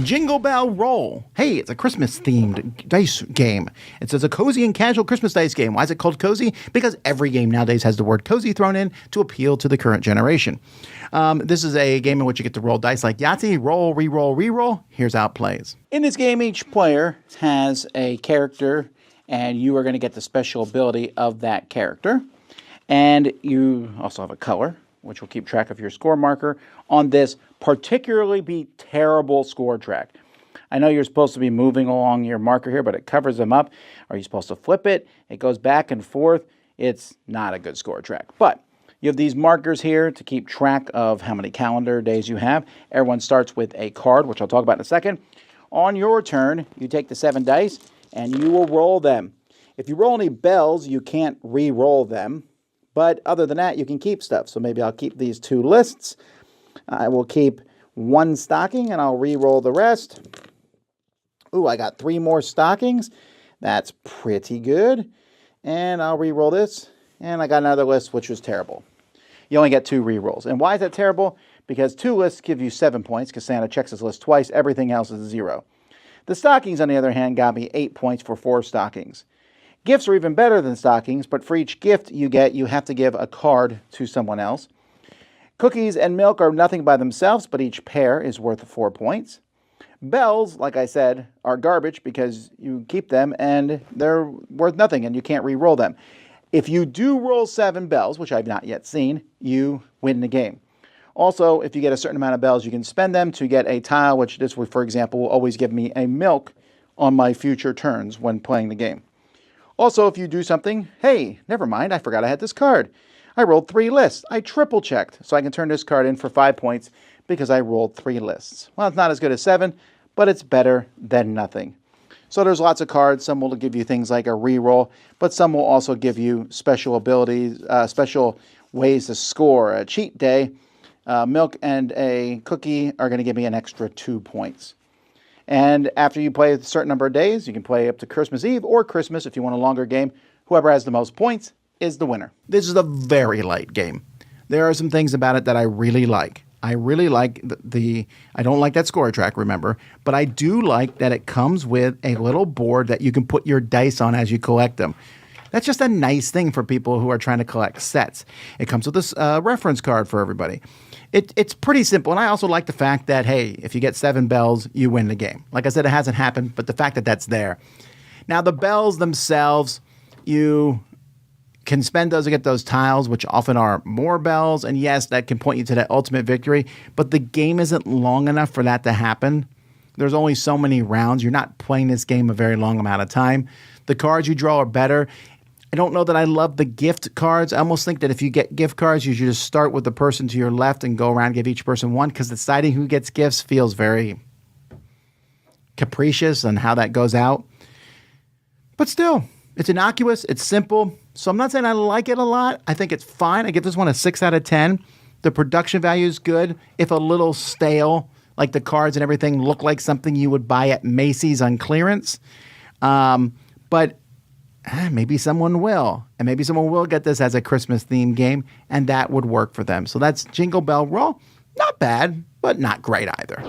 Jingle Bell Roll. Hey, it's a Christmas-themed dice game. It says a cozy and casual Christmas dice game. Why is it called cozy? Because every game nowadays has the word cozy thrown in to appeal to the current generation. This is a game in which you get to roll dice like Yahtzee, roll, re-roll, re-roll. Here's how it plays. In this game, each player has a character, and you are going to get the special ability of that character. And you also have a color, which will keep track of your score marker on this particularly terrible score track. I know you're supposed to be moving along your marker here, but it covers them up. Are you supposed to flip it? It goes back and forth. It's not a good score track. But you have these markers here to keep track of how many calendar days you have. Everyone starts with a card, which I'll talk about in a second. On your turn, you take the 7 dice, and you will roll them. If you roll any bells, you can't re-roll them. But other than that, you can keep stuff. So maybe I'll keep these 2 lists. I will keep 1 stocking, and I'll re-roll the rest. Ooh, I got 3 more stockings. That's pretty good. And I'll re-roll this. And I got another list, which was terrible. You only get 2 re-rolls. And why is that terrible? Because 2 lists give you 7 points, because Santa checks his list twice. Everything else is 0. The stockings, on the other hand, got me 8 points for 4 stockings. Gifts are even better than stockings, but for each gift you get, you have to give a card to someone else. Cookies and milk are nothing by themselves, but each pair is worth 4 points. Bells, like I said, are garbage because you keep them and they're worth nothing and you can't re-roll them. If you do roll 7 bells, which I've not yet seen, you win the game. Also, if you get a certain amount of bells, you can spend them to get a tile, which this, for example, will always give me a milk on my future turns when playing the game. Also, if you do something, hey, never mind, I forgot I had this card. I rolled 3 lists. I triple checked, so I can turn this card in for 5 points because I rolled 3 lists. Well, it's not as good as 7, but it's better than nothing. So there's lots of cards. Some will give you things like a re-roll, but some will also give you special abilities, special ways to score. A cheat day, milk and a cookie are going to give me an extra 2 points. And after you play a certain number of days, you can play up to Christmas Eve or Christmas if you want a longer game. Whoever has the most points is the winner. This is a very light game. There are some things about it that I really like. I really like I don't like that score track, remember, but I do like that it comes with a little board that you can put your dice on as you collect them. That's just a nice thing for people who are trying to collect sets. It comes with this reference card for everybody. It's pretty simple, and I also like the fact that, hey, if you get 7 bells, you win the game. Like I said, it hasn't happened, but the fact that that's there. Now, the bells themselves, you can spend those to get those tiles, which often are more bells, and yes, that can point you to that ultimate victory, but the game isn't long enough for that to happen. There's only so many rounds. You're not playing this game a very long amount of time. The cards you draw are better. I don't know that I love the gift cards. I almost think that if you get gift cards, you should just start with the person to your left and go around and give each person one, because deciding who gets gifts feels very capricious and how that goes out. But still, it's innocuous. It's simple. So I'm not saying I like it a lot. I think it's fine. I give this one a 6 out of 10. The production value is good, if a little stale, like the cards and everything look like something you would buy at Macy's on clearance. But maybe someone will. And maybe someone will get this as a Christmas-themed game, and that would work for them. So that's Jingle Bell Roll. Not bad, but not great either.